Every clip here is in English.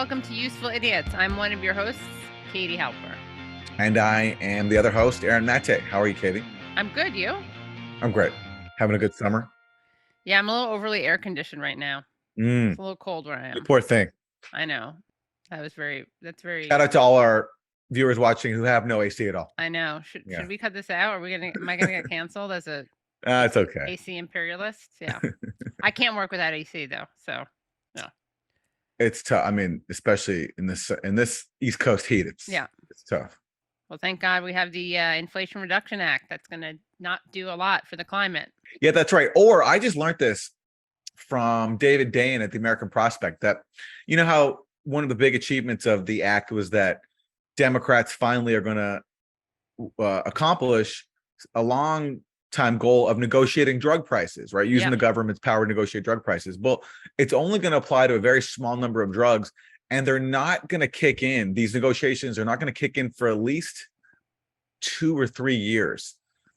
welcome to Useful Idiots. I'm one of your hosts, Katie Halper. And I am the other host, Aaron Mate. How are you, Katie? I'm good, you? I'm great. Having a good summer? Yeah, I'm a little overly air-conditioned right now. It's a little cold where I am. You poor thing. I know. That's very... Shout out to all our viewers watching who have no AC at all. I know. Should we cut this out? Am I gonna get canceled as a it's okay. AC imperialist? Yeah. I can't work without AC though, so no. It's tough. I mean, especially in this East Coast heat, it's tough. Well, thank God we have the Inflation Reduction Act. That's going to not do a lot for the climate. Yeah, that's right. Or I just learned this from David Dayen at the American Prospect, that you know how one of the big achievements of the act was that Democrats finally are going to accomplish a long time goal of negotiating drug prices, right? Using the government's power to negotiate drug prices. Well, it's only going to apply to a very small number of drugs. And they're not going to kick in. These negotiations are not going to kick in for at least 2 or 3 years.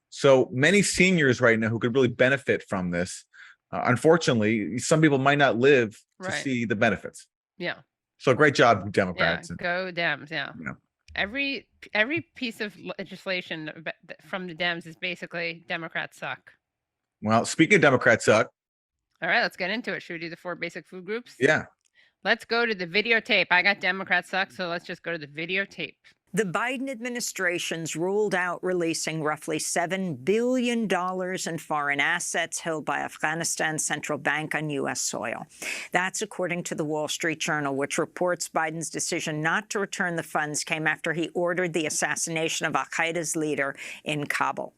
So many seniors right now who could really benefit from this. Unfortunately, some people might not live to see the benefits. Yeah. So great job, Democrats. Yeah, go Dems. Yeah. You know. Every piece of legislation from the Dems is basically Democrats suck. Well, speaking of Democrats suck. All right, let's get into it. Should we do the 4 basic food groups? Yeah. Let's go to the videotape. I got Democrats suck, so let's just go to the videotape. The Biden administration's ruled out releasing roughly $7 billion in foreign assets held by Afghanistan's central bank on U.S. soil. That's according to the Wall Street Journal, which reports Biden's decision not to return the funds came after he ordered the assassination of al-Qaeda's leader in Kabul.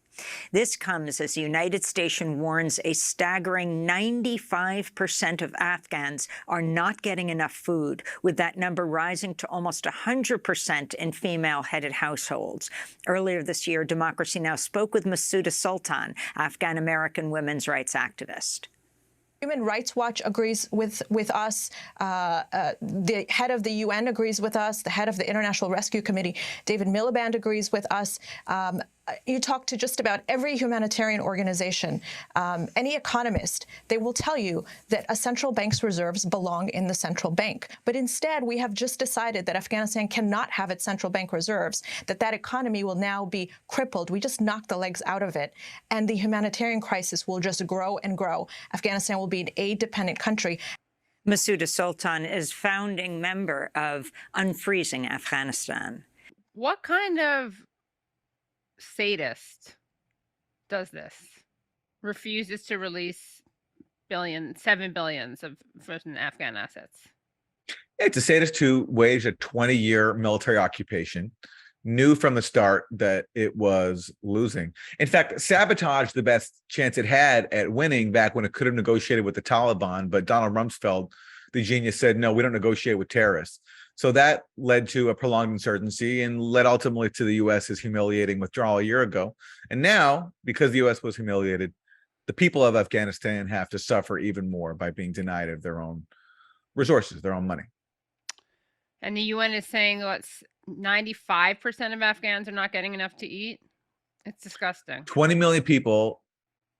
This comes as the United States warns a staggering 95% of Afghans are not getting enough food, with that number rising to almost 100% in female-headed households. Earlier this year, Democracy Now! Spoke with Masuda Sultan, Afghan-American women's rights activist. Human Rights Watch agrees with us. The head of the UN agrees with us. The head of the International Rescue Committee, David Miliband, agrees with us. You talk to just about every humanitarian organization, any economist, they will tell you that a central bank's reserves belong in the central bank. But instead, we have just decided that Afghanistan cannot have its central bank reserves, that economy will now be crippled. We just knocked the legs out of it. And the humanitarian crisis will just grow and grow. Afghanistan will be an aid-dependent country. Masuda Sultan is founding member of Unfreezing Afghanistan. What kind of sadist does this? Refuses to release $7 billion of frozen Afghan assets. It's a sadist who waged a 20-year military occupation, knew from the start that it was losing. In fact, sabotaged the best chance it had at winning back when it could have negotiated with the Taliban, but Donald Rumsfeld, the genius, said, no, we don't negotiate with terrorists. So that led to a prolonged insurgency and led ultimately to the U.S.'s humiliating withdrawal a year ago. And now, because the U.S. was humiliated, the people of Afghanistan have to suffer even more by being denied of their own resources, their own money. And the UN is saying 95% of Afghans are not getting enough to eat. It's disgusting. 20 million people,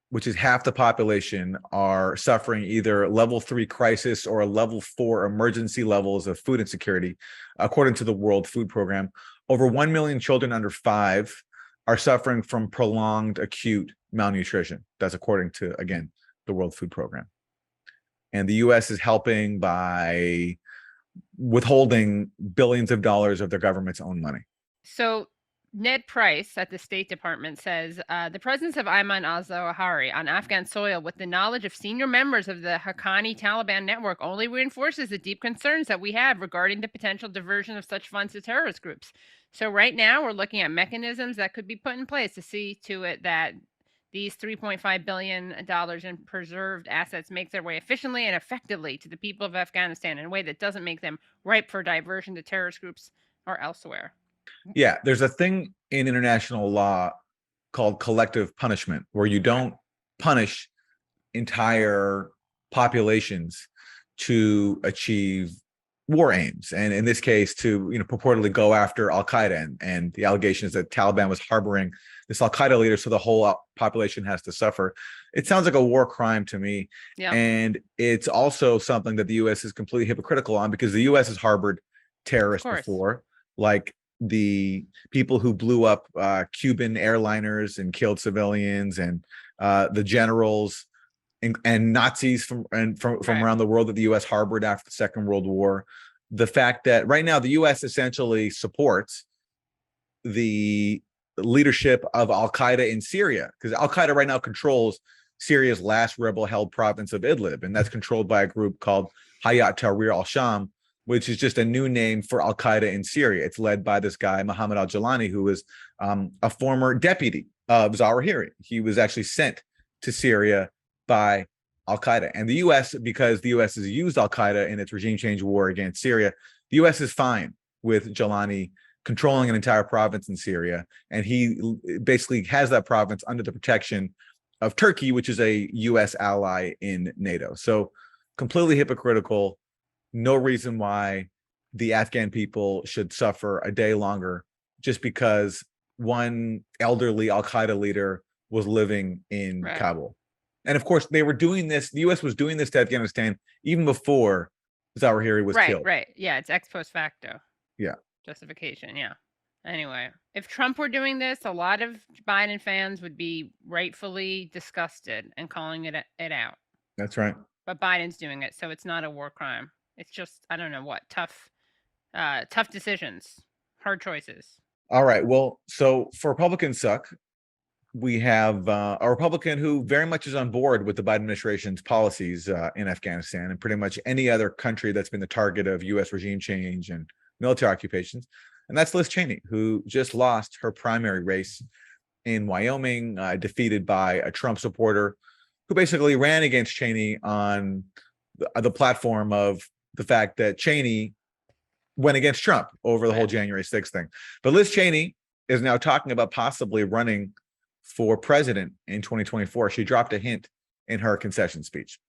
which is half the population, are suffering either level 3 crisis or level 4 emergency levels of food insecurity, according to the World Food Program. Over 1 million children under 5 are suffering from prolonged acute malnutrition. That's according to, again, the World Food Program. And the U.S. is helping by withholding billions of dollars of their government's own money. So Ned Price at the State Department says the presence of Ayman al-Zawahiri on Afghan soil with the knowledge of senior members of the Haqqani Taliban network only reinforces the deep concerns that we have regarding the potential diversion of such funds to terrorist groups. So right now we're looking at mechanisms that could be put in place to see to it that these $3.5 billion in preserved assets make their way efficiently and effectively to the people of Afghanistan in a way that doesn't make them ripe for diversion to terrorist groups or elsewhere. Yeah, there's a thing in international law called collective punishment, where you don't punish entire populations to achieve war aims, and in this case to purportedly go after al-Qaeda, and the allegation is that Taliban was harboring this al-Qaeda leader, so the whole population has to suffer. It sounds like a war crime to me. Yeah. And it's also something that the U.S. is completely hypocritical on, because the U.S. has harbored terrorists before, like the people who blew up Cuban airliners and killed civilians, and the generals and Nazis from around the world that the U.S. harbored after the Second World War. The fact that right now the U.S. essentially supports the leadership of Al-Qaeda in Syria, because Al-Qaeda right now controls Syria's last rebel-held province of Idlib, and that's controlled by a group called Hayat Tahrir al-Sham, which is just a new name for Al-Qaeda in Syria. It's led by this guy, Mohammed al-Jilani, who was a former deputy of Zawahiri. He was actually sent to Syria by Al-Qaeda. And the U.S., because the U.S. has used Al-Qaeda in its regime change war against Syria, the U.S. is fine with Jilani controlling an entire province in Syria. And he basically has that province under the protection of Turkey, which is a U.S. ally in NATO. So completely hypocritical. No reason why the Afghan people should suffer a day longer just because one elderly Al-Qaeda leader was living in Kabul. And of course, they were doing this. The U.S. was doing this to Afghanistan even before Zawahiri was killed. Right. Yeah, it's ex post facto. Yeah. Justification. Yeah. Anyway, if Trump were doing this, a lot of Biden fans would be rightfully disgusted and calling it out. That's right. But Biden's doing it, so it's not a war crime. It's just, I don't know what, tough decisions, hard choices. All right. Well, so for Republicans suck, we have a Republican who very much is on board with the Biden administration's policies in Afghanistan and pretty much any other country that's been the target of U.S. regime change and military occupations. And that's Liz Cheney, who just lost her primary race in Wyoming, defeated by a Trump supporter who basically ran against Cheney on the platform of the fact that Cheney went against Trump over the whole January 6th thing. But Liz Cheney is now talking about possibly running for president in 2024. She dropped a hint in her concession speech.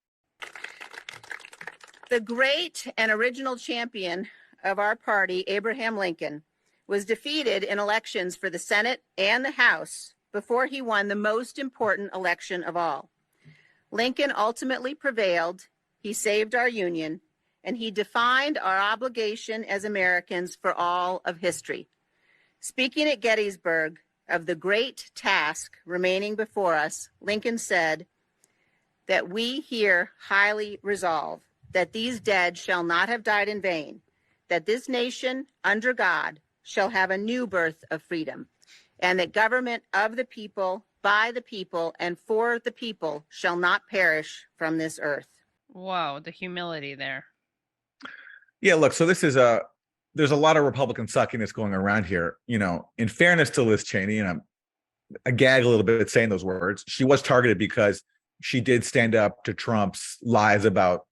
The great and original champion of our party, Abraham Lincoln, was defeated in elections for the Senate and the House before he won the most important election of all. Lincoln ultimately prevailed, he saved our Union, and he defined our obligation as Americans for all of history. Speaking at Gettysburg of the great task remaining before us, Lincoln said that we here highly resolve that these dead shall not have died in vain, that this nation under God shall have a new birth of freedom, and that government of the people, by the people, and for the people shall not perish from this earth. Whoa, the humility there. Yeah, look, so there's a lot of Republican suckiness going around here. You know, in fairness to Liz Cheney, and I gag a little bit saying those words, she was targeted because she did stand up to Trump's lies about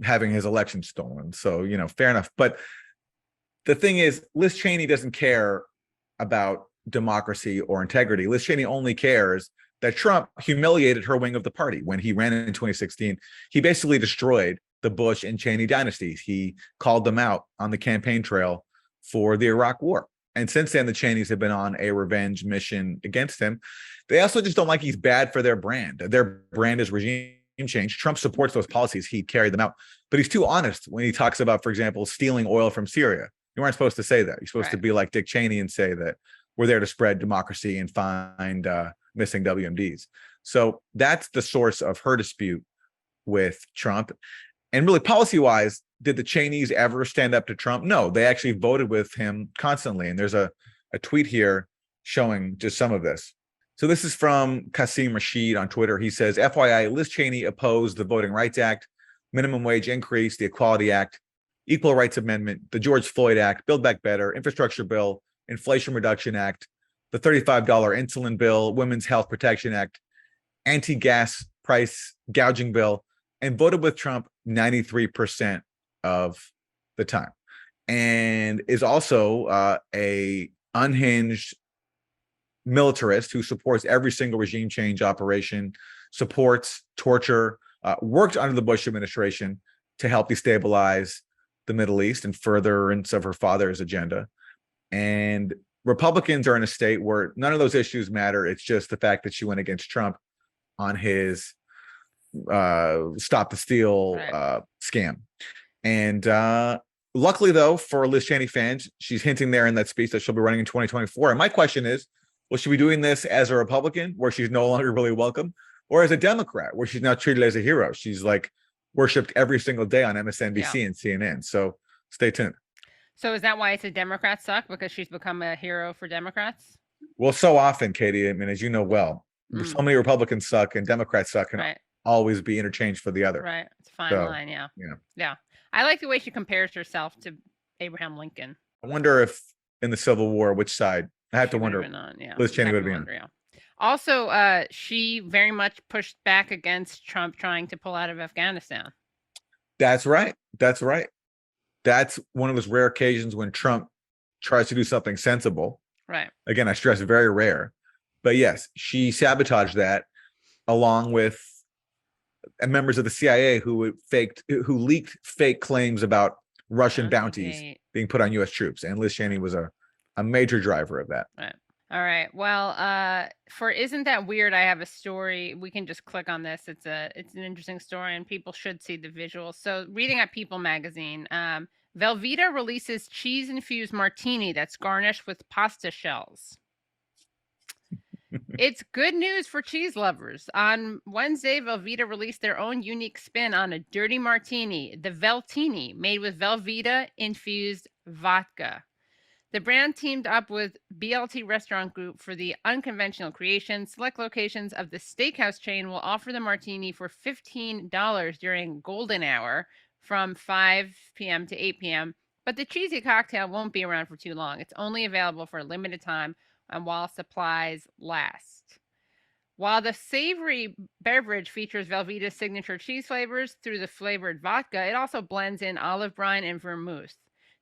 having his election stolen. So, you know, fair enough. But the thing is, Liz Cheney doesn't care about democracy or integrity. Liz Cheney only cares that Trump humiliated her wing of the party. When he ran in 2016, he basically destroyed the Bush and Cheney dynasties. He called them out on the campaign trail for the Iraq War. And since then, the Cheneys have been on a revenge mission against him. They also just don't like he's bad for their brand. Their brand is regime change. Trump supports those policies. He carried them out. But he's too honest when he talks about, for example, stealing oil from Syria. You weren't supposed to say that. You're supposed to be like Dick Cheney and say that we're there to spread democracy and find missing WMDs. So that's the source of her dispute with Trump. And really, policy-wise, did the Cheneys ever stand up to Trump? No, they actually voted with him constantly. And there's a tweet here showing just some of this. So this is from Qasim Rashid on Twitter. He says, FYI, Liz Cheney opposed the Voting Rights Act, minimum wage increase, the Equality Act, Equal Rights Amendment, the George Floyd Act, Build Back Better, Infrastructure Bill, Inflation Reduction Act, the $35 insulin bill, Women's Health Protection Act, anti-gas price gouging bill, and voted with Trump 93% of the time, and is also a unhinged militarist who supports every single regime change operation, supports torture, worked under the Bush administration to help destabilize the Middle East and furtherance of her father's agenda. And Republicans are in a state where none of those issues matter. It's just the fact that she went against Trump. on his stop the steal scam. And luckily, though, for Liz Cheney fans, she's hinting there in that speech that she'll be running in 2024. And my question is, will she be doing this as a Republican, where she's no longer really welcome, or as a Democrat, where she's now treated as a hero? She's like worshipped every single day on MSNBC and CNN. So stay tuned. So is that why it's a Democrat suck? Because she's become a hero for Democrats? Well, so often, Katie, I mean, as you know well, so many Republicans suck and Democrats suck and always be interchanged for the other. Right. It's a fine line. Yeah. Yeah. I like the way she compares herself to Abraham Lincoln. I wonder if in the Civil War, which side? I have to wonder. Liz Cheney would be on. Yeah. Also, she very much pushed back against Trump trying to pull out of Afghanistan. That's right. That's right. That's one of those rare occasions when Trump tries to do something sensible. Right. Again, I stress very rare. But yes, she sabotaged that along with members of the CIA who leaked fake claims about Russian bounties being put on U.S. troops. And Liz Cheney was a major driver of that. Right. All right. Well, for Isn't That Weird, I have a story. We can just click on this. It's an interesting story, and people should see the visuals. So reading at People magazine, Velveeta releases cheese-infused martini that's garnished with pasta shells. It's good news for cheese lovers. On Wednesday, Velveeta released their own unique spin on a dirty martini, the Veltini, made with Velveeta-infused vodka. The brand teamed up with BLT Restaurant Group for the unconventional creation. Select locations of the steakhouse chain will offer the martini for $15 during golden hour from 5 p.m. to 8 p.m. But the cheesy cocktail won't be around for too long. It's only available for a limited time and while supplies last. While the savory beverage features Velveeta's signature cheese flavors through the flavored vodka, it also blends in olive brine and vermouth.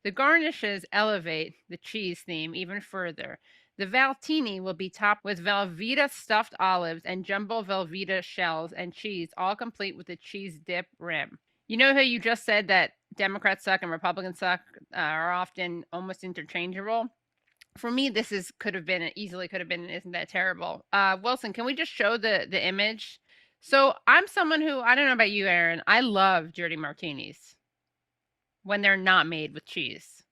The garnishes elevate the cheese theme even further. The Veltini will be topped with Velveeta stuffed olives and jumbo Velveeta shells and cheese, all complete with a cheese dip rim. You know how you just said that Democrats suck and Republicans suck are often almost interchangeable? For me, this could have been Isn't That Terrible? Wilson, can we just show the image? So I'm someone who, I don't know about you, Aaron, I love dirty martinis when they're not made with cheese.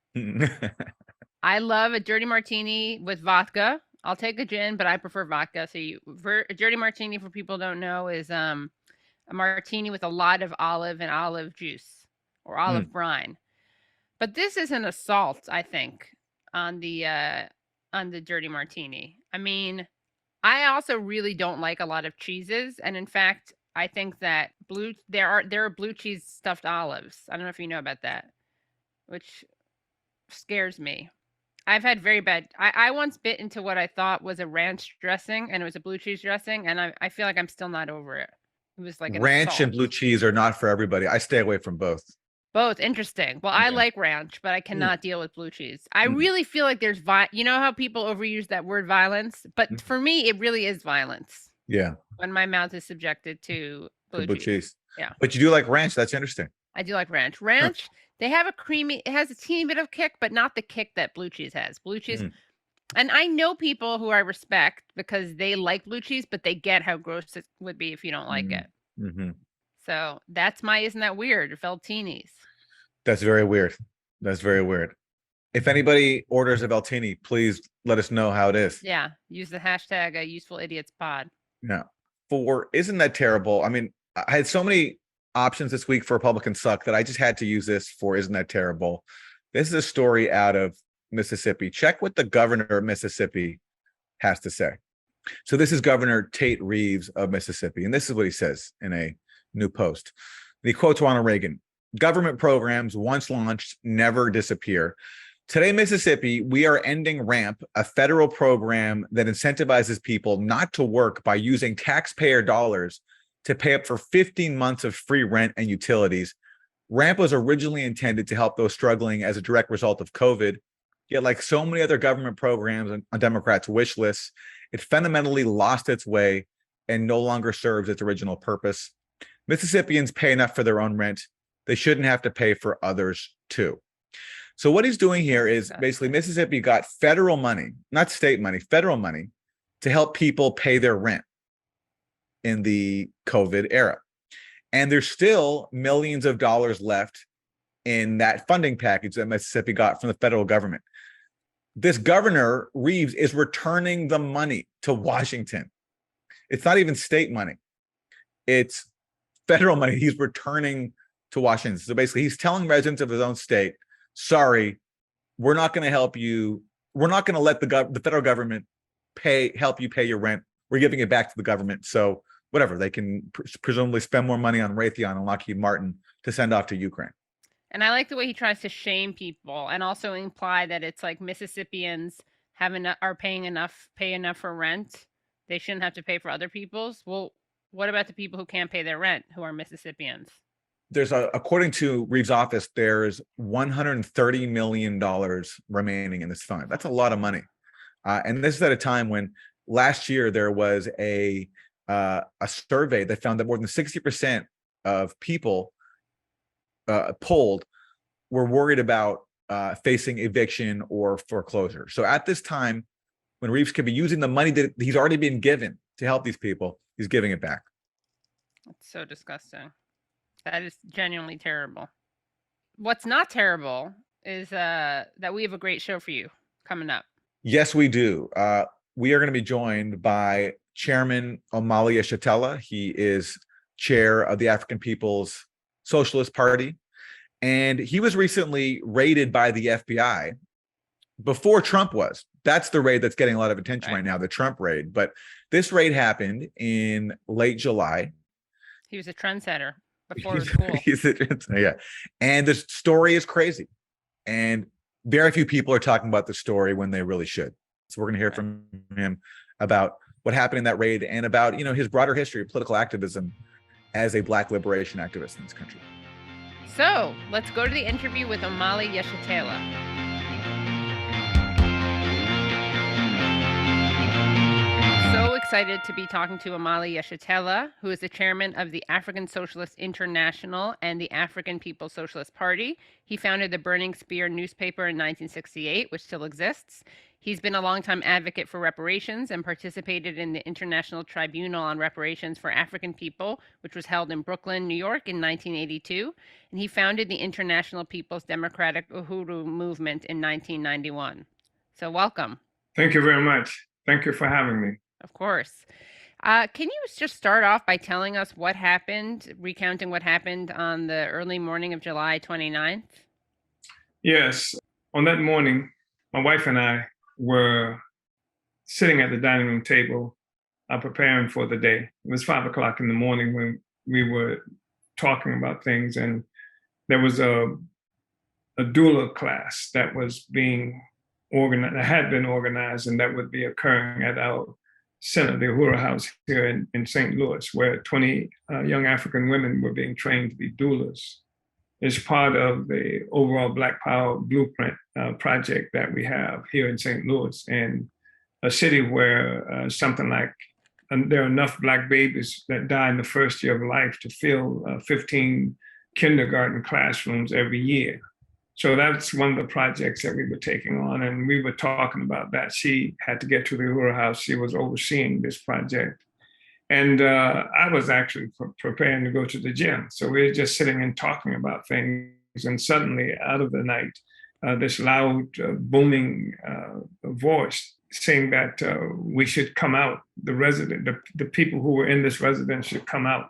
I love a dirty martini with vodka. I'll take a gin, but I prefer vodka. So a dirty martini, for people who don't know, is a martini with a lot of olive and olive juice or olive brine. But this is an assault, I think, on the dirty martini. I mean, I also really don't like a lot of cheeses, and in fact, I think that there are blue cheese stuffed olives. I don't know if you know about that, which scares me. I've had very bad. I once bit into what I thought was a ranch dressing, and it was a blue cheese dressing, and I feel like I'm still not over it. It was like ranch and blue cheese are not for everybody. I stay away from both. Both interesting. Well, I like ranch, but I cannot deal with blue cheese. I really feel like there's you know how people overuse that word violence, but for me, it really is violence. Yeah. When my mouth is subjected to blue cheese. Yeah. But you do like ranch. That's interesting. I do like ranch. Ranch, they have it has a teeny bit of kick, but not the kick that blue cheese has. Blue cheese. And I know people who I respect because they like blue cheese, but they get how gross it would be if you don't like it. So that's my Isn't That Weird? Veltinis. That's very weird. That's very weird. If anybody orders a Veltini, please let us know how it is. Yeah. Use the hashtag #UsefulIdiotsPod. Yeah. For Isn't That Terrible? I mean, I had so many options this week for Republican suck that I just had to use this for Isn't That Terrible? This is a story out of Mississippi. Check what the governor of Mississippi has to say. So this is Governor Tate Reeves of Mississippi, and this is what he says in a new post. And he quotes Ronald Reagan: "Government programs once launched never disappear. Today, Mississippi, we are ending RAMP, a federal program that incentivizes people not to work by using taxpayer dollars to pay up for 15 months of free rent and utilities. RAMP was originally intended to help those struggling as a direct result of COVID. Yet, like so many other government programs on Democrats' wish lists, it fundamentally lost its way and no longer serves its original purpose. Mississippians pay enough for their own rent. They shouldn't have to pay for others too." So what he's doing here is basically Mississippi got federal money, not state money, federal money to help people pay their rent. in the COVID era. And there's still millions of dollars left in that funding package that Mississippi got from the federal government. This governor, Reeves, is returning the money to Washington. It's not even state money. It's federal money he's returning to Washington. So basically, he's telling residents of his own state, sorry, we're not going to help you. We're not going to let the federal government help you pay your rent. We're giving it back to the government. So whatever, they can presumably spend more money on Raytheon and Lockheed Martin to send off to Ukraine. And I like the way he tries to shame people and also imply that it's like Mississippians pay enough for rent. They shouldn't have to pay for other people's. Well, what about the people who can't pay their rent, who are Mississippians? According to Reeves' office, there's $130 million remaining in this fund. That's a lot of money. And this is at a time when last year there was a survey that found that more than 60% of people polled were worried about facing eviction or foreclosure. So at this time, when Reeves could be using the money that he's already been given to help these people, he's giving it back. That's so disgusting. That is genuinely terrible. What's not terrible is that we have a great show for you coming up. Yes, we do. We are going to be joined by Chairman Omali Yeshitela. He is chair of the African People's Socialist Party. And he was recently raided by the FBI before Trump was. That's the raid that's getting a lot of attention right now, the Trump raid. But this raid happened in late July. He was a trendsetter before it was cool. Yeah. And the story is crazy. And very few people are talking about the story when they really should. So we're going to hear from him about what happened in that raid and about, his broader history of political activism as a Black liberation activist in this country. So let's go to the interview with Omali Yeshitela. So excited to be talking to Omali Yeshitela, who is the chairman of the African Socialist International and the African People's Socialist Party. He founded the Burning Spear newspaper in 1968, which still exists. He's been a longtime advocate for reparations and participated in the International Tribunal on Reparations for African People, which was held in Brooklyn, New York in 1982. And he founded the International People's Democratic Uhuru movement in 1991. So welcome. Thank you very much. Thank you for having me. Of course. Can you just start off by telling us what happened, recounting what happened on the early morning of July 29th? Yes. On that morning, my wife and I were sitting at the dining room table, preparing for the day. It was 5 o'clock in the morning when we were talking about things, and there was a doula class that was being organized, that had been organized, and that would be occurring at our center, the Uhuru House here in St. Louis, where 20 young African women were being trained to be doulas. It's part of the overall Black Power Blueprint project that we have here in St. Louis, and a city where something like there are enough Black babies that die in the first year of life to fill 15 kindergarten classrooms every year. So that's one of the projects that we were taking on, and we were talking about that. She had to get to the Uhuru House. She was overseeing this project. And I was actually preparing to go to the gym. So we were just sitting and talking about things. And suddenly, out of the night, this loud, booming voice saying that we should come out, the people who were in this residence should come out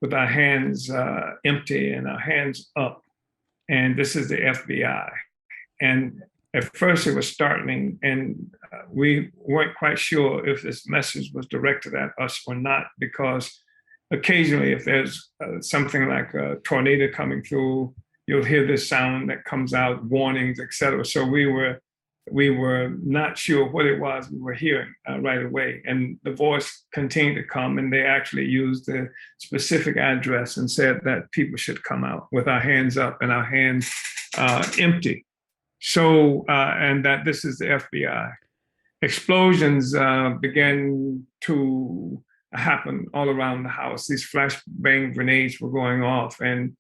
with our hands empty and our hands up. And this is the FBI. And at first it was startling, and we weren't quite sure if this message was directed at us or not, because occasionally if there's something like a tornado coming through, you'll hear this sound that comes out, warnings, et cetera. So we were not sure what it was we were hearing right away. And the voice continued to come, and they actually used the specific address and said that people should come out with our hands up and our hands empty. So, and that this is the FBI. Explosions began to happen all around the house. These flashbang grenades were going off, and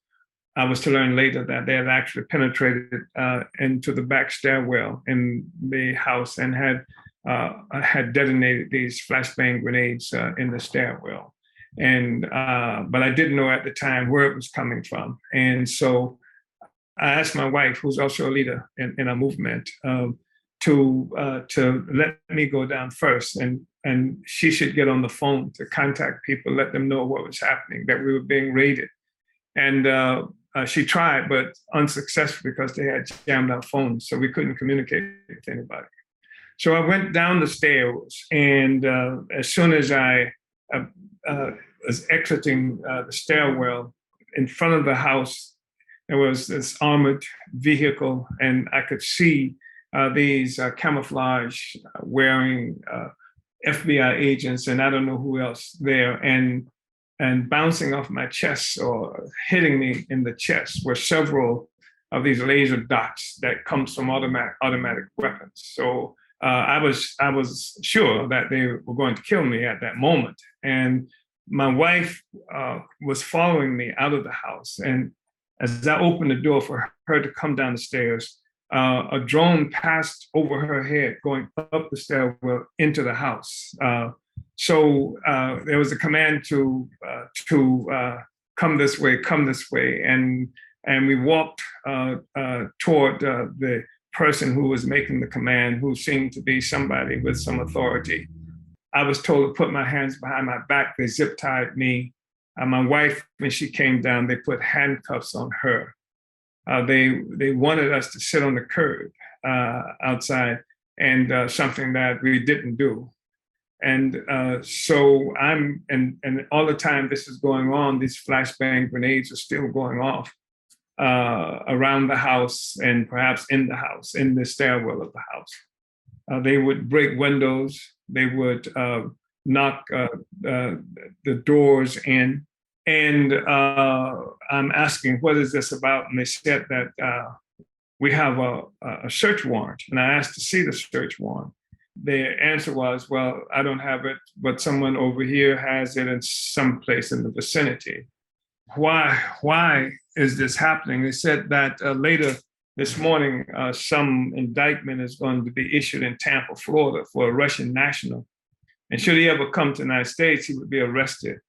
I was to learn later that they had actually penetrated into the back stairwell in the house and had detonated these flashbang grenades in the stairwell. And but I didn't know at the time where it was coming from. And so I asked my wife, who's also a leader in our movement, to let me go down first, and she should get on the phone to contact people, let them know what was happening, that we were being raided. And she tried, but unsuccessful because they had jammed our phones, so we couldn't communicate with anybody. So I went down the stairs, and as soon as I was exiting the stairwell, in front of the house, there was this armored vehicle, and I could see these camouflage wearing FBI agents, and I don't know who else there, and bouncing off my chest or hitting me in the chest were several of these laser dots that comes from automatic weapons. So I was sure that they were going to kill me at that moment. And my wife was following me out of the house. And as I opened the door for her to come down the stairs, a drone passed over her head, going up the stairwell into the house. So there was a command to come this way, and we walked toward the person who was making the command, who seemed to be somebody with some authority. I was told to put my hands behind my back. They zip tied me. My wife, when she came down, they put handcuffs on her. They wanted us to sit on the curb outside, and something that we didn't do. And so and all the time this is going on, these flashbang grenades are still going off around the house and perhaps in the house, in the stairwell of the house. They would break windows. They would knock the doors in. And I'm asking, what is this about? And they said that we have a search warrant. And I asked to see the search warrant. The answer was, well, I don't have it, but someone over here has it in some place in the vicinity. Why is this happening? They said that later this morning, some indictment is going to be issued in Tampa, Florida, for a Russian national. And should he ever come to the United States, he would be arrested.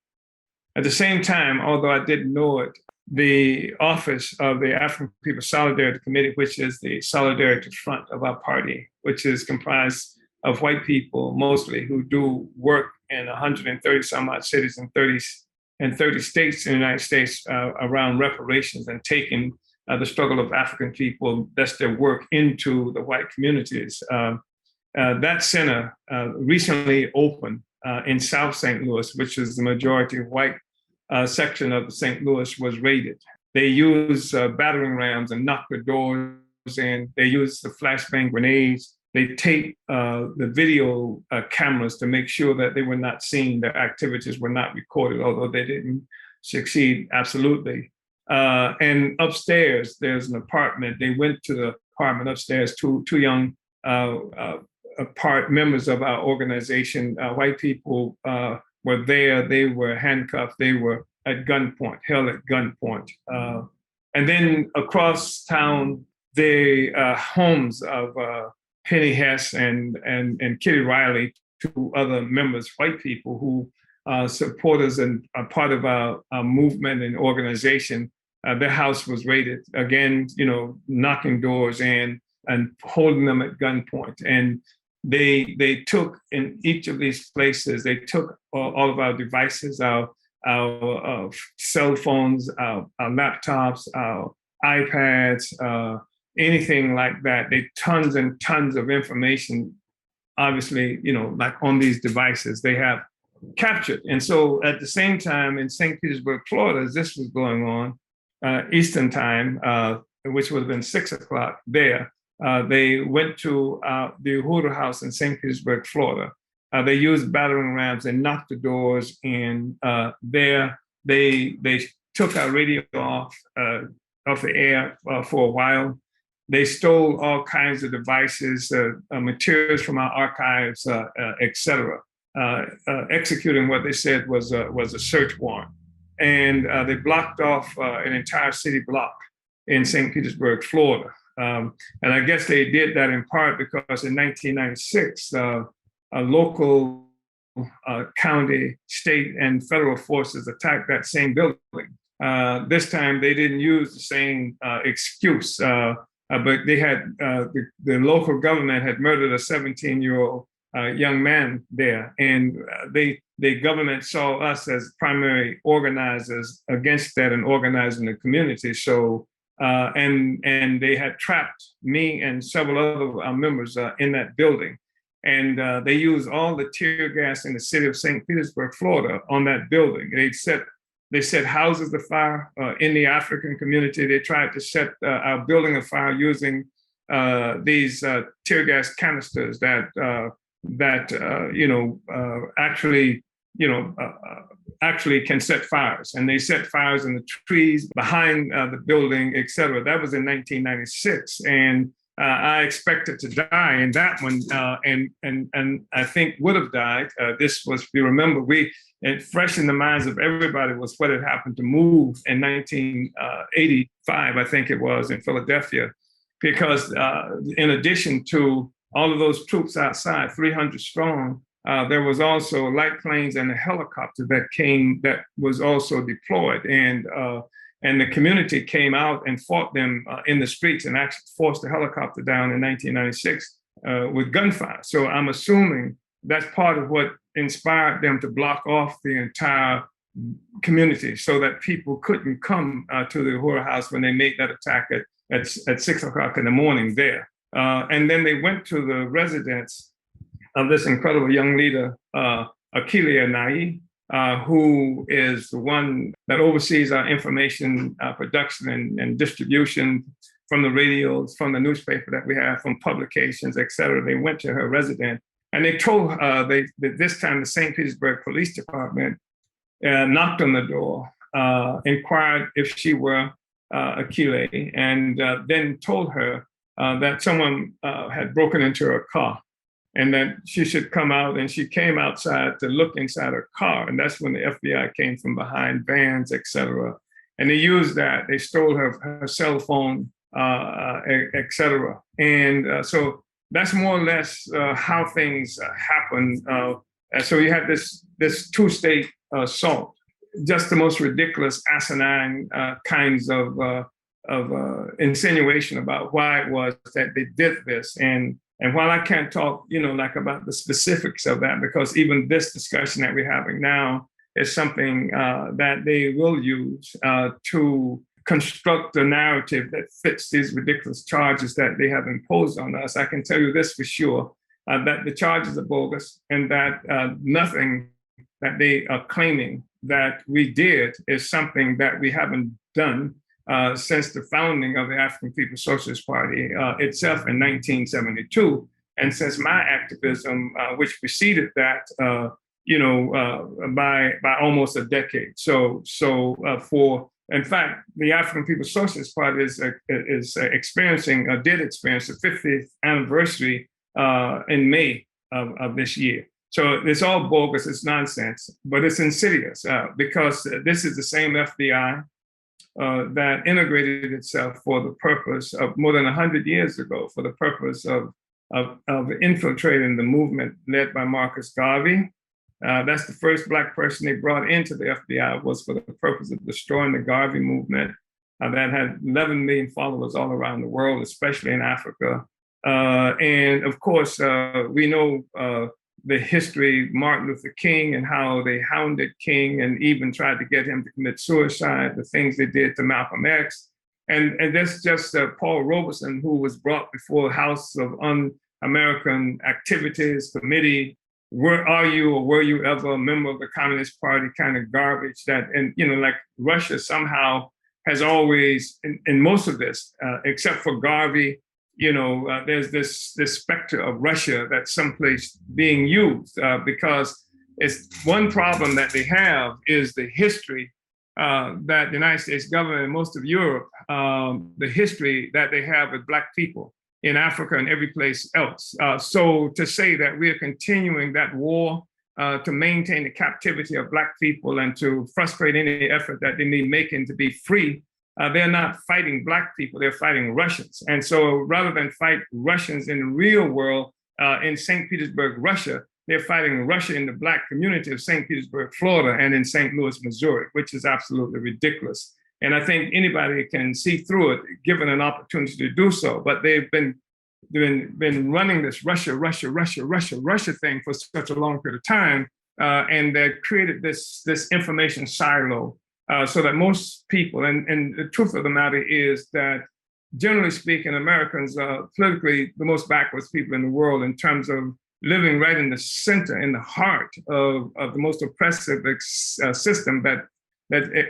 At the same time, although I didn't know it, the office of the African People's Solidarity Committee, which is the Solidarity Front of our party, which is comprised of white people mostly who do work in 130 some odd cities and 30 states in the United States around reparations and taking the struggle of African people, that's their work, into the white communities. That center recently opened in South St. Louis, which is the majority white section of the St. Louis, was raided. They used battering rams and knocked the doors in. They used the flashbang grenades. They taped the video cameras to make sure that they were not seen, their activities were not recorded, although they didn't succeed absolutely. And upstairs, there's an apartment. They went to the apartment upstairs, two young members of our organization, white people were there. They were handcuffed. They were at gunpoint, held at gunpoint. And then across town, the homes of Penny Hess and Kitty Riley, two other members, white people who support us and are part of our movement and organization, their house was raided. Again, knocking doors in and holding them at gunpoint. And they took, in each of these places, they took all of our devices, our cell phones, our laptops, our iPads, anything like that. They tons and tons of information, obviously, like on these devices they have captured. And so at the same time in St. Petersburg, Florida, as this was going on, Eastern time, which would have been 6 o'clock there, they went to the Uhuru House in St. Petersburg, Florida. They used battering rams and knocked the doors in. There, they took our radio off the air for a while. They stole all kinds of devices, materials from our archives, et cetera, executing what they said was a search warrant. And they blocked off an entire city block in St. Petersburg, Florida. And I guess they did that in part because in 1996, a local county, state, and federal forces attacked that same building. This time they didn't use the same excuse, but they had the local government had murdered a 17-year-old young man there, and the government saw us as primary organizers against that and organizing the community. So and they had trapped me and several other members in that building. And they used all the tear gas in the city of St. Petersburg, Florida, on that building. They set houses afire in the African community. They tried to set our building afire using these tear gas canisters that actually can set fires. And they set fires in the trees behind the building, et cetera. That was in 1996. And I expected to die in that one, and I think would have died. This was, if you remember, fresh in the minds of everybody was what had happened to MOVE in 1985, I think it was, in Philadelphia, because in addition to all of those troops outside, 300 strong, there was also light planes and a helicopter that was also deployed, and the community came out and fought them in the streets and actually forced the helicopter down in 1996 with gunfire. So I'm assuming that's part of what inspired them to block off the entire community so that people couldn't come to the Uhura House when they made that attack at 6 o'clock in the morning there. And then they went to the residence of this incredible young leader, Akilia Nai, who is the one that oversees our information production and distribution from the radios, from the newspaper that we have, from publications, et cetera. They went to her residence and they told that this time the St. Petersburg Police Department knocked on the door, inquired if she were Akile, and then told her that someone had broken into her car, and that she should come out. And she came outside to look inside her car. And that's when the FBI came from behind, vans, et cetera. And they used that. They stole her cell phone, et cetera. And so that's more or less how things happen. And so you had this two-state assault, just the most ridiculous, asinine kinds of insinuation about why it was that they did this. And while I can't talk, about the specifics of that, because even this discussion that we're having now is something that they will use to construct a narrative that fits these ridiculous charges that they have imposed on us, I can tell you this for sure, that the charges are bogus, and that nothing that they are claiming that we did is something that we haven't done since the founding of the African People's Socialist Party itself in 1972, and since my activism, which preceded that, by almost a decade. So in fact, the African People's Socialist Party did experience the 50th anniversary in May of this year. So it's all bogus, it's nonsense, but it's insidious because this is the same FBI that integrated itself for the purpose of more than 100 years ago, for the purpose of infiltrating the movement led by Marcus Garvey. That's the first Black person they brought into the FBI, was for the purpose of destroying the Garvey movement that had 11 million followers all around the world, especially in Africa. And of course, we know the history, Martin Luther King, and how they hounded King and even tried to get him to commit suicide, the things they did to Malcolm X. And that's just Paul Robeson, who was brought before the House of Un-American Activities Committee. Are you or were you ever a member of the Communist Party kind of garbage that, and like Russia somehow has always, in most of this, except for Garvey, there's this specter of Russia that's someplace being used because it's one problem that they have is the history that the United States government and most of Europe, the history that they have with Black people in Africa and every place else. So to say that we are continuing that war to maintain the captivity of Black people and to frustrate any effort that they may be making to be free, they're not fighting Black people, they're fighting Russians. And so rather than fight Russians in the real world, in St. Petersburg, Russia, they're fighting Russia in the Black community of St. Petersburg, Florida, and in St. Louis, Missouri, which is absolutely ridiculous. And I think anybody can see through it, given an opportunity to do so. But they've been running this Russia thing for such a long period of time, and they've created this information silo so that most people, and the truth of the matter is that, generally speaking, Americans are politically the most backwards people in the world in terms of living right in the center, in the heart of the most oppressive system that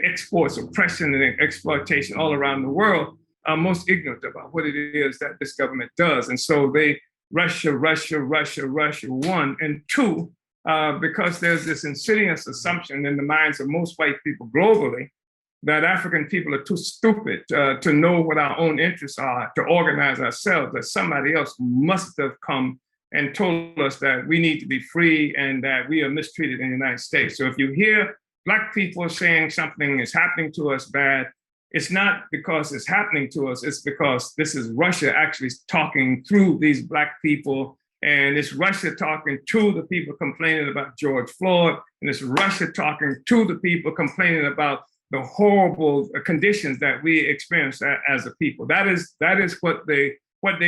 exports oppression and exploitation all around the world, are most ignorant about what it is that this government does. And so they Russia, one, and two, because there's this insidious assumption in the minds of most white people globally that African people are too stupid to know what our own interests are, to organize ourselves, that somebody else must have come and told us that we need to be free and that we are mistreated in the United States. So if you hear Black people saying something is happening to us bad, it's not because it's happening to us, it's because this is Russia actually talking through these Black people, and it's Russia talking to the people complaining about George Floyd, and it's Russia talking to the people complaining about the horrible conditions that we experience as a people. That is what they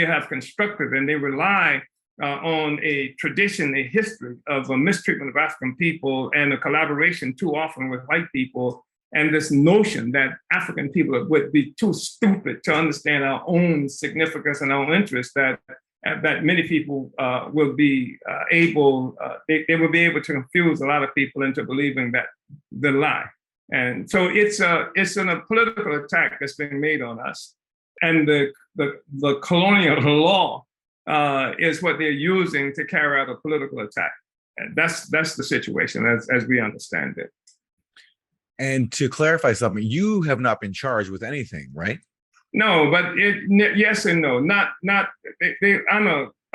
have constructed, and they rely on a tradition, a history of a mistreatment of African people and a collaboration too often with white people, and this notion that African people would be too stupid to understand our own significance and our own interests, that many people will be able, they will be able to confuse a lot of people into believing that the lie. And so it's a political attack that's been made on us. And the colonial law is what they're using to carry out a political attack. And that's the situation as we understand it. And to clarify something, you have not been charged with anything, right? No, but yes and no. I'm an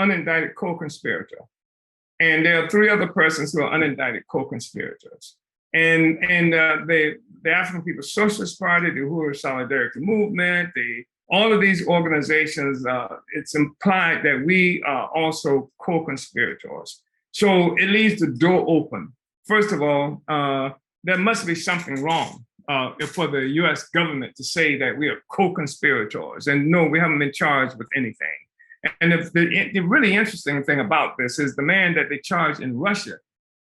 unindicted co-conspirator. And there are 3 other persons who are unindicted co-conspirators. And the African People's Socialist Party, the Uhuru Solidarity Movement, all of these organizations, it's implied that we are also co-conspirators. So it leaves the door open. First of all, there must be something wrong for the US government to say that we are co-conspirators. And no, we haven't been charged with anything. And the really interesting thing about this is the man that they charged in Russia,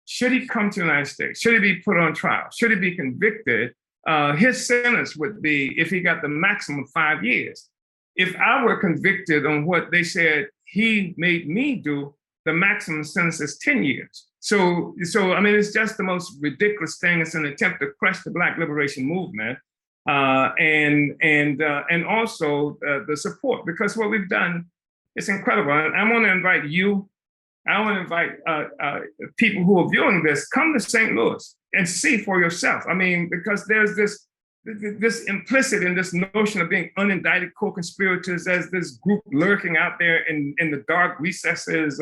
should he come to the United States, should he be put on trial, should he be convicted, his sentence would be, if he got the maximum 5 years. If I were convicted on what they said he made me do, the maximum sentence is 10 years. So I mean, it's just the most ridiculous thing. It's an attempt to crush the Black liberation movement, and also the support, because what we've done is incredible. And I want to invite you, I want to invite people who are viewing this, come to St. Louis and see for yourself. I mean, because there's this implicit in this notion of being unindicted co-conspirators as this group lurking out there in the dark recesses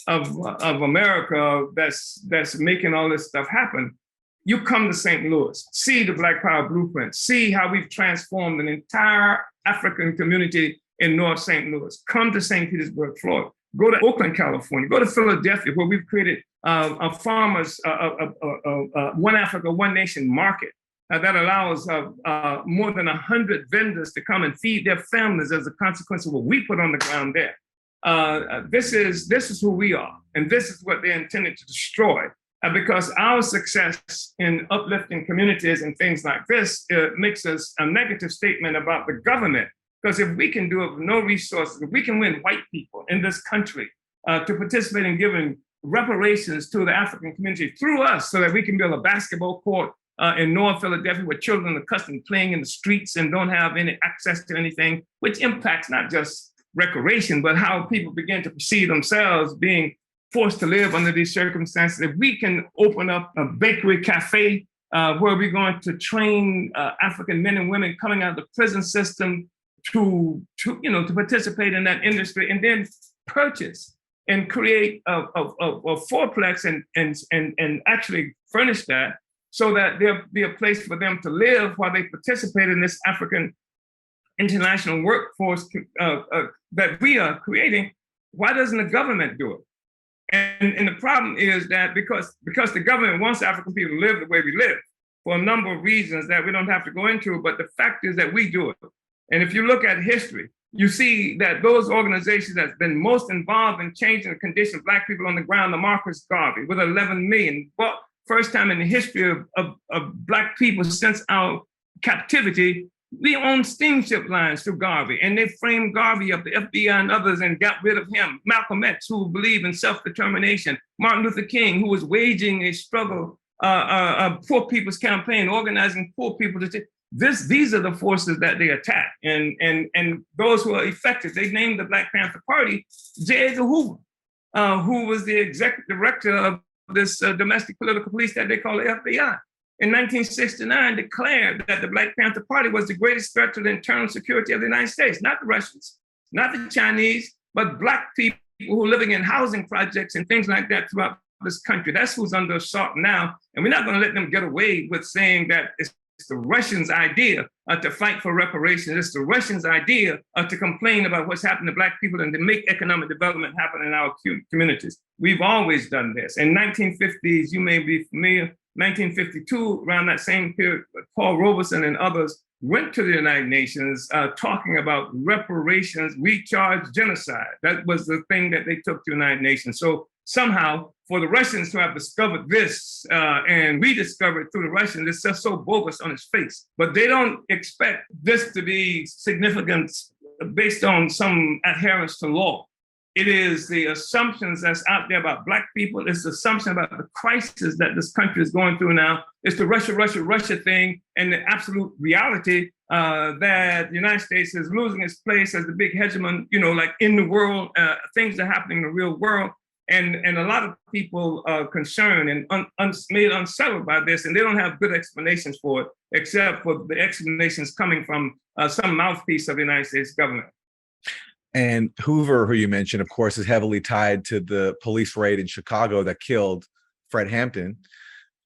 of America that's making all this stuff happen. You come to St. Louis, see the Black Power blueprint, see how we've transformed an entire African community in North St. Louis. Come to St. Petersburg, Florida. Go to Oakland, California. Go to Philadelphia, where we've created a farmers, One Africa, One Nation market that allows more than 100 vendors to come and feed their families as a consequence of what we put on the ground there. This is who we are, and this is what they're intended to destroy. Because our success in uplifting communities and things like this makes us a negative statement about the government. Because if we can do it with no resources, if we can win white people in this country to participate in giving reparations to the African community through us, so that we can build a basketball court in North Philadelphia where children are accustomed to playing in the streets and don't have any access to anything, which impacts not just recreation, but how people begin to perceive themselves being forced to live under these circumstances. If we can open up a bakery cafe where we're going to train African men and women coming out of the prison system to participate in that industry, and then purchase and create a fourplex and actually furnish that so that there'll be a place for them to live while they participate in this African international workforce that we are creating. Why doesn't the government do it? And the problem is that because the government wants African people to live the way we live for a number of reasons that we don't have to go into, but the fact is that we do it. And if you look at history, you see that those organizations that's been most involved in changing the condition of Black people on the ground, the Marcus Garvey, with 11 million, well, first time in the history of Black people since our captivity, we own steamship lines through Garvey, and they framed Garvey up, the FBI and others, and got rid of him. Malcolm X, who believed in self-determination. Martin Luther King, who was waging a struggle, a poor people's campaign, organizing poor people to these are the forces that they attack, and those who are affected. They named the Black Panther Party J. Edgar Hoover, who was the executive director of this domestic political police that they call the FBI. In 1969, declared that the Black Panther Party was the greatest threat to the internal security of the United States, not the Russians, not the Chinese, but Black people who are living in housing projects and things like that throughout this country. That's who's under assault now. And we're not going to let them get away with saying that it's the Russians' idea to fight for reparations. It's the Russians' idea to complain about what's happened to Black people and to make economic development happen in our communities. We've always done this. In 1950s, you may be familiar, 1952, around that same period, Paul Robeson and others went to the United Nations talking about reparations, recharge genocide. That was the thing that they took to the United Nations. So somehow, for the Russians to have discovered this and rediscovered through the Russians, it's just so bogus on its face. But they don't expect this to be significant based on some adherence to law. It is the assumptions that's out there about Black people. It's the assumption about the crisis that this country is going through now. It's the Russia thing, and the absolute reality that the United States is losing its place as the big hegemon, like in the world. Things are happening in the real world. And a lot of people are concerned and made unsettled by this, and they don't have good explanations for it, except for the explanations coming from some mouthpiece of the United States government. And Hoover, who you mentioned, of course, is heavily tied to the police raid in Chicago that killed Fred Hampton.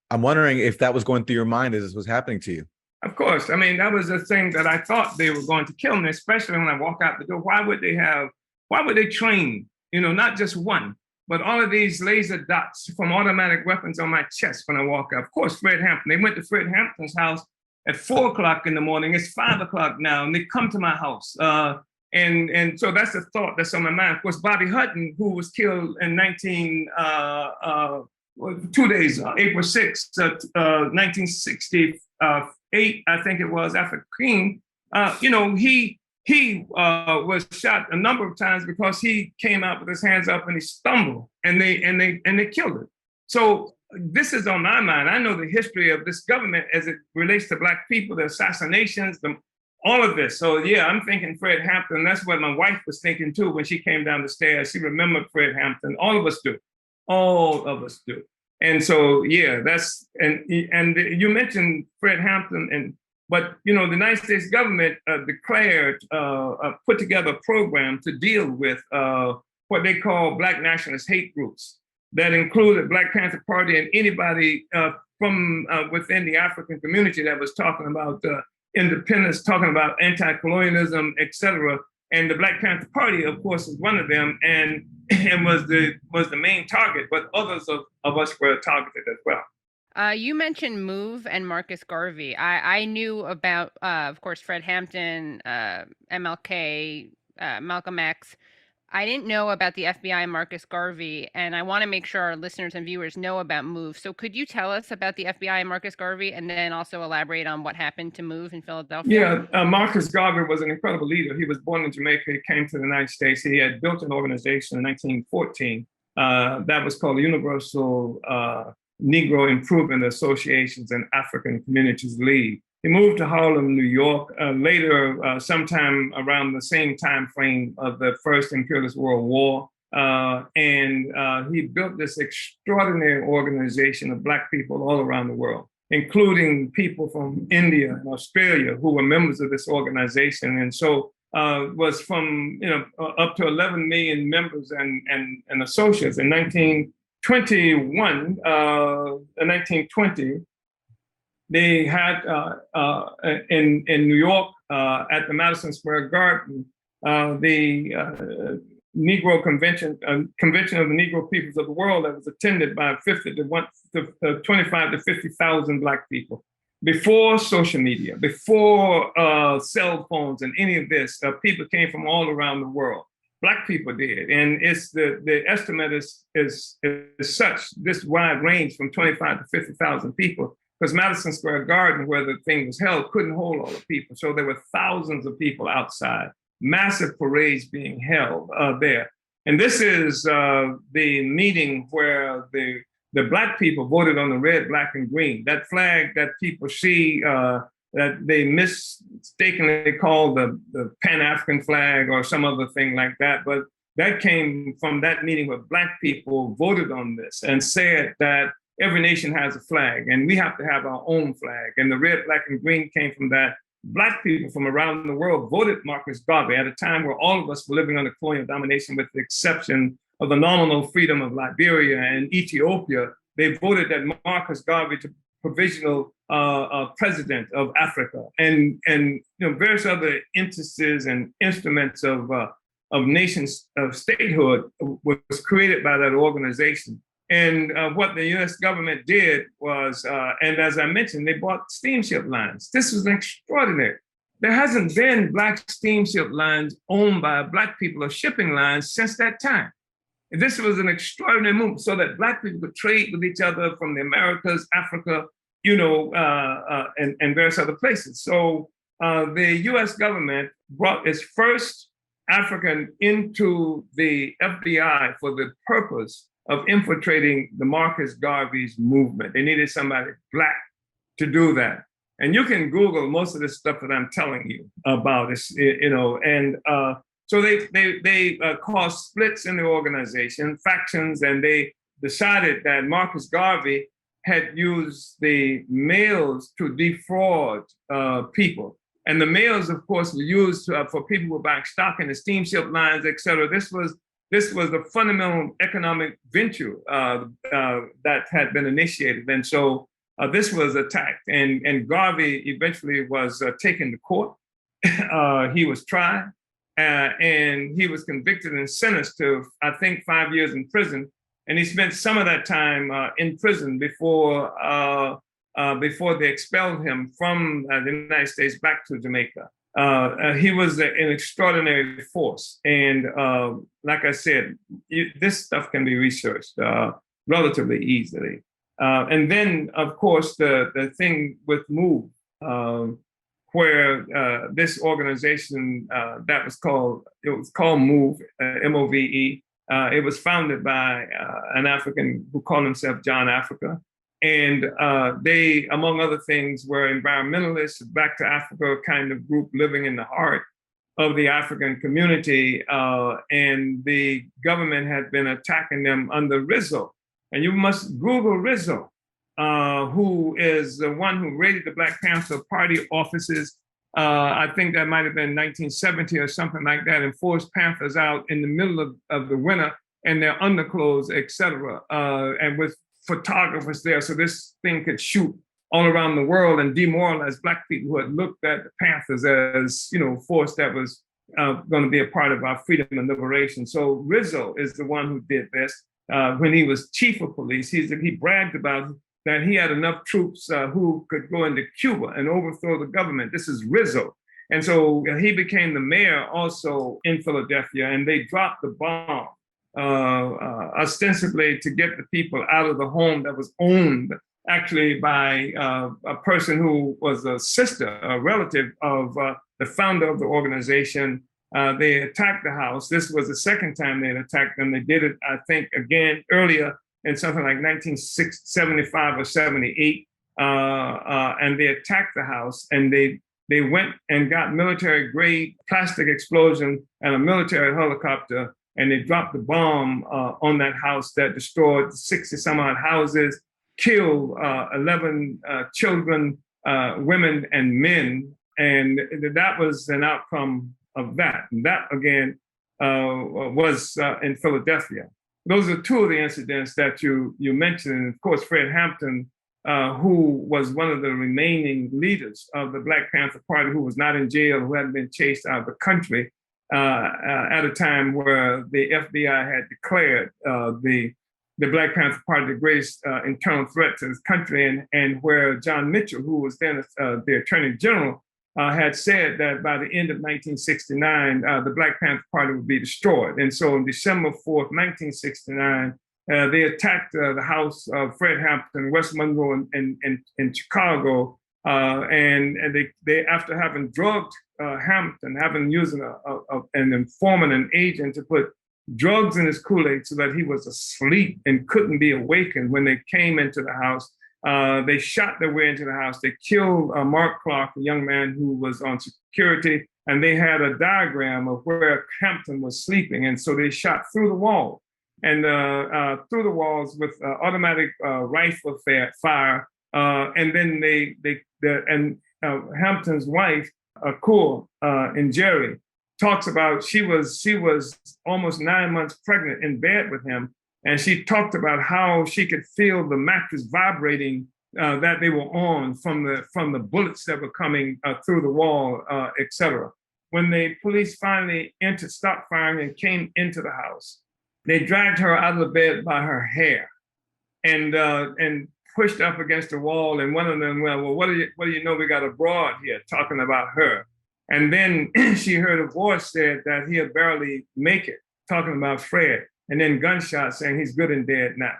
I'm wondering if that was going through your mind as this was happening to you. Of course. I mean, that was the thing that I thought they were going to kill me, especially when I walk out the door. Why would they train, not just one, but all of these laser dots from automatic weapons on my chest when I walk out? Of course, Fred Hampton. They went to Fred Hampton's house at 4 o'clock in the morning. It's 5 o'clock now, and they come to my house. And so that's the thought that's on my mind. Of course, Bobby Hutton, who was killed in 2 days, April 6th, 1968, I think it was, after King, he was shot a number of times because he came out with his hands up and he stumbled, and they killed him. So this is on my mind. I know the history of this government as it relates to Black people, the assassinations, all of this. So yeah, I'm thinking Fred Hampton. That's what my wife was thinking too when she came down the stairs. She remembered Fred Hampton. All of us do. All of us do. And so yeah, and you mentioned Fred Hampton, but the United States government declared, put together a program to deal with what they call Black nationalist hate groups that included Black Panther Party and anybody from within the African community that was talking about independence, talking about anti-colonialism, et cetera. And the Black Panther Party, of course, is one of them, and was the main target, but others of us were targeted as well. You mentioned MOVE and Marcus Garvey. I knew about, of course, Fred Hampton, MLK, Malcolm X. I didn't know about the FBI and Marcus Garvey, and I want to make sure our listeners and viewers know about MOVE. So could you tell us about the FBI and Marcus Garvey, and then also elaborate on what happened to MOVE in Philadelphia? Yeah, Marcus Garvey was an incredible leader. He was born in Jamaica. He came to the United States. He had built an organization in 1914 that was called the Universal Negro Improvement Associations and African Communities League. He moved to Harlem, New York, later, sometime around the same time frame of the First Imperialist World War. And he built this extraordinary organization of Black people all around the world, including people from India and Australia who were members of this organization. And so was from up to 11 million members and associates. In 1920, they had in New York at the Madison Square Garden, the Negro Convention, Convention of the Negro Peoples of the World that was attended by 25 to 50,000 Black people. Before social media, before cell phones and any of this, people came from all around the world. Black people did, and it's the estimate is such, this wide range from 25 to 50,000 people, because Madison Square Garden, where the thing was held, couldn't hold all the people. So there were thousands of people outside, massive parades being held there. And this is the meeting where the Black people voted on the red, black, and green. That flag that people see that they mistakenly called the Pan-African flag or some other thing like that. But that came from that meeting where Black people voted on this and said that every nation has a flag and we have to have our own flag. And the red, black, and green came from that. Black people from around the world voted Marcus Garvey at a time where all of us were living under colonial domination, with the exception of the nominal freedom of Liberia and Ethiopia. They voted that Marcus Garvey to provisional president of Africa, and various other instances and instruments of nations of statehood was created by that organization. And what the U.S. government did was, and as I mentioned, they bought steamship lines. This was extraordinary. There hasn't been Black steamship lines owned by Black people or shipping lines since that time. And this was an extraordinary move so that Black people could trade with each other from the Americas, Africa, and various other places. So the U.S. government brought its first African into the FBI for the purpose of infiltrating the Marcus Garvey's movement. They needed somebody Black to do that. And you can Google most of this stuff that I'm telling you about, so they caused splits in the organization, factions, and they decided that Marcus Garvey had used the mails to defraud people. And the mails, of course, were used for people who were buying stock in the steamship lines, et cetera. This was the fundamental economic venture that had been initiated. And so this was attacked, and Garvey eventually was taken to court. He was tried, and he was convicted and sentenced to, I think, 5 years in prison. And he spent some of that time in prison before they expelled him from the United States back to Jamaica. He was an extraordinary force. And like I said, this stuff can be researched relatively easily. And then, of course, the thing with MOVE, where this organization that was called MOVE, M-O-V-E. It was founded by an African who called himself John Africa. And they, among other things, were environmentalists, back to Africa kind of group living in the heart of the African community. And the government had been attacking them under Rizzo. And you must Google Rizzo, who is the one who raided the Black Panther Party offices. I think that might have been 1970 or something like that, and forced Panthers out in the middle of the winter in their underclothes, et cetera, and with photographers there, so this thing could shoot all around the world and demoralize Black people who had looked at the Panthers as, force that was going to be a part of our freedom and liberation. So Rizzo is the one who did this. When he was chief of police, he bragged about that he had enough troops who could go into Cuba and overthrow the government. This is Rizzo. And so he became the mayor also in Philadelphia, and they dropped the bomb ostensibly to get the people out of the home that was owned actually by a person who was a sister, a relative of the founder of the organization. They attacked the house. This was the second time they had attacked them. They did it, I think, again earlier in something like 1975 or 78. And they attacked the house, and they went and got military grade plastic explosion and a military helicopter, and they dropped the bomb on that house that destroyed 60 some odd houses, killed 11 children, women, and men. And that was an outcome of that. And that, again, was in Philadelphia. Those are two of the incidents that you mentioned. And of course, Fred Hampton, who was one of the remaining leaders of the Black Panther Party, who was not in jail, who hadn't been chased out of the country. at a time where the FBI had declared the Black Panther Party the greatest internal threat to this country, and where John Mitchell, who was then the Attorney General, had said that by the end of 1969, the Black Panther Party would be destroyed. And so on December 4th, 1969, they attacked the house of Fred Hampton, West Monroe in Chicago. And they, after having drugged Hampton, having used an informant, an agent, to put drugs in his Kool-Aid so that he was asleep and couldn't be awakened when they came into the house. They shot their way into the house. They killed Mark Clark, a young man who was on security, and they had a diagram of where Hampton was sleeping. And so they shot through the wall and through the walls with automatic rifle fire. And then Hampton's wife, Akua, and Jerry, talks about she was almost 9 months pregnant in bed with him. And she talked about how she could feel the mattress vibrating that they were on from the bullets that were coming through the wall, etc. When the police finally stopped firing and came into the house, they dragged her out of the bed by her hair and pushed up against the wall. And one of them went, well, what do you know? We got a broad here talking about her. And then she heard a voice said that he'll barely make it, talking about Fred. And then gunshots saying he's good and dead now.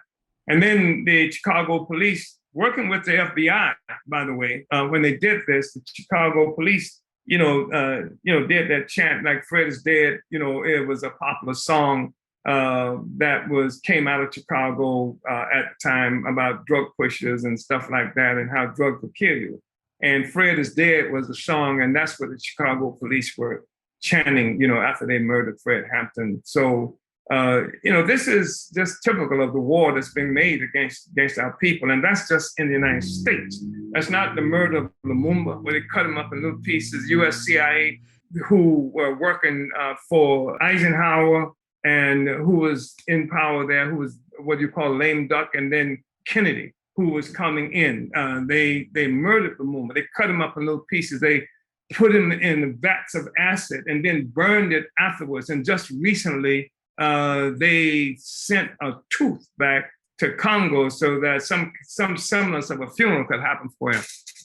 And then the Chicago police, working with the FBI, by the way, when they did this, the Chicago police, did that chant like Fred is dead. It was a popular song that came out of Chicago at the time about drug pushers and stuff like that, and how drugs will kill you. And Fred is dead was the song, and that's what the Chicago police were chanting, after they murdered Fred Hampton. So. This is just typical of the war that's being made against our people. And that's just in the United States. That's not the murder of Lumumba, where they cut him up in little pieces. US CIA, who were working for Eisenhower and who was in power there, who was what you call lame duck, and then Kennedy, who was coming in. They murdered Lumumba. They cut him up in little pieces. They put him in vats of acid and then burned it afterwards. And just recently, they sent a tooth back to Congo so that some semblance of a funeral could happen for him.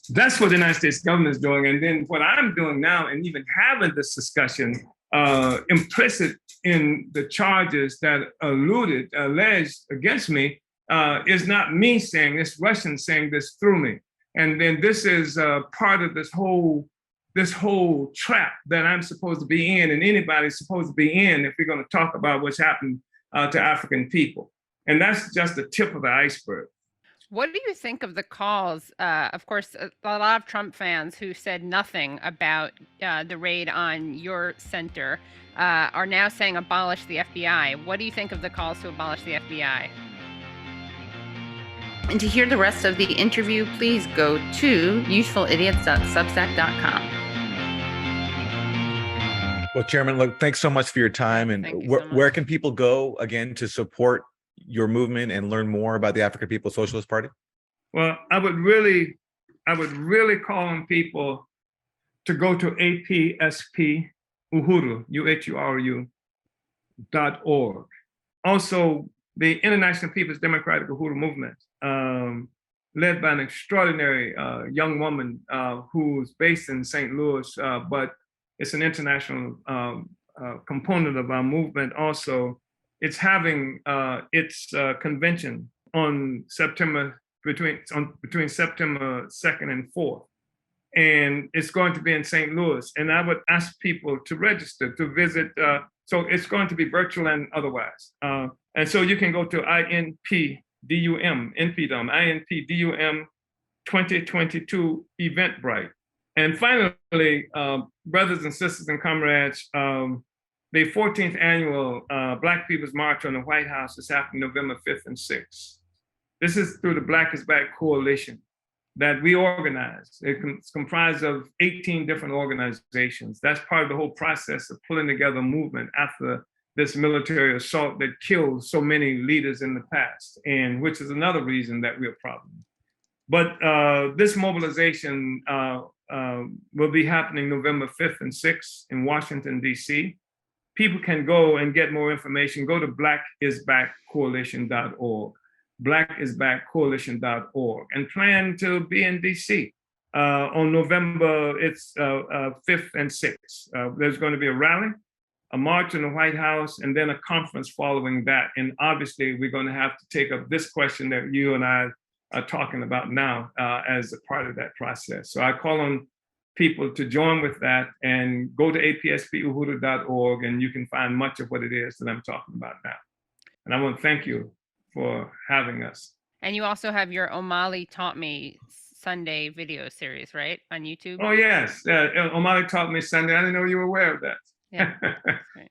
That's what the United States government is doing. And then what I'm doing now, and even having this discussion, implicit in the charges that alleged against me, is not me saying this, Russians saying this through me. And then this is part of this whole trap that I'm supposed to be in, and anybody's supposed to be in, if we're going to talk about what's happened to African people. And that's just the tip of the iceberg. What do you think of the calls? Of course, a lot of Trump fans who said nothing about the raid on your center are now saying abolish the FBI. What do you think of the calls to abolish the FBI? And to hear the rest of the interview, please go to usefulidiots.substack.com. Well, Chairman, look, thanks so much for your time. And where can people go again to support your movement and learn more about the African People's Socialist Party? Well, I would really call on people to go to APSP Uhuru, UHURU.org. Also, the International People's Democratic Uhuru Movement, led by an extraordinary young woman who's based in St. Louis, but it's an international component of our movement also. It's having its convention on between September 2nd and 4th. And it's going to be in St. Louis. And I would ask people to register, to visit. So it's going to be virtual and otherwise. And so you can go to INPDUM 2022 Eventbrite. And finally, brothers and sisters and comrades, the 14th annual Black People's March on the White House is happening November 5th and 6th. This is through the Black is Back Coalition that we organized. It's comprised of 18 different organizations. That's part of the whole process of pulling together a movement after this military assault that killed so many leaders in the past, and which is another reason that we're a problem. But this mobilization will be happening November 5th and 6th in Washington, D.C. people can go and get more information. Go to blackisbackcoalition.org, blackisbackcoalition.org, and plan to be in DC on November 5th and 6th. There's going to be a rally, a march in the White House, and then a conference following that. And obviously, we're going to have to take up this question that you and I are talking about now as a part of that process. So I call on people to join with that and go to apspuhuru.org, and you can find much of what it is that I'm talking about now. And I want to thank you for having us. And you also have your Omali Taught Me Sunday video series, right, on YouTube? Oh, yes. Omali Taught Me Sunday. I didn't know you were aware of that. Yeah.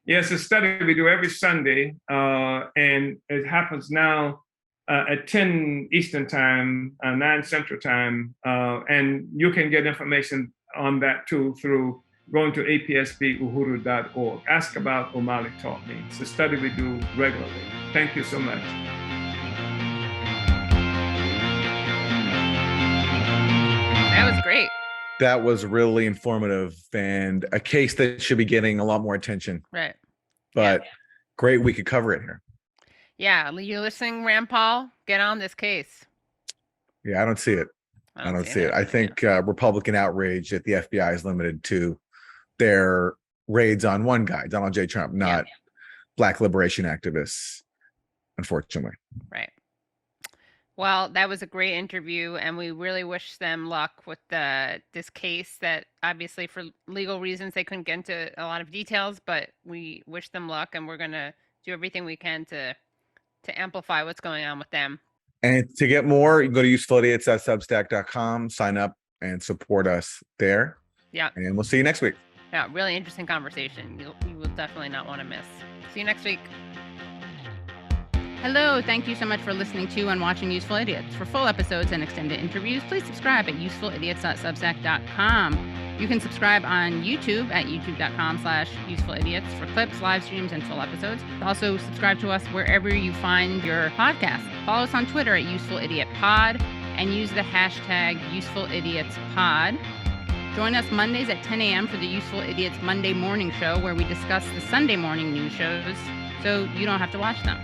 Yes, a study we do every Sunday, and it happens now at 10 Eastern Time, 9 Central Time, and you can get information on that too through going to apspuhuru.org. Ask about Omali Taught Me. It's a study we do regularly. Thank you so much. That was great. That was really informative and a case that should be getting a lot more attention. Right. But great we could cover it here. Yeah, you're listening, Rand Paul? Get on this case. Yeah, I don't see it. I don't see it. I think Republican outrage at the FBI is limited to their raids on one guy, Donald J. Trump, not Black liberation activists, unfortunately. Right. Well, that was a great interview, and we really wish them luck with this case that obviously for legal reasons they couldn't get into a lot of details, but we wish them luck, and we're going to do everything we can to amplify what's going on with them. And to get more, you can go to usefulidiots.substack.com, sign up and support us there. Yeah. And we'll see you next week. Yeah, really interesting conversation. You will definitely not want to miss. See you next week. Hello, thank you so much for listening to and watching Useful Idiots. For full episodes and extended interviews, please subscribe at usefulidiots.substack.com. You can subscribe on YouTube at youtube.com/usefulidiots for clips, live streams, and full episodes. Also, subscribe to us wherever you find your podcast. Follow us on Twitter at UsefulIdiotPod and use the hashtag UsefulIdiotsPod. Join us Mondays at 10 a.m. for the Useful Idiots Monday Morning Show, where we discuss the Sunday morning news shows so you don't have to watch them.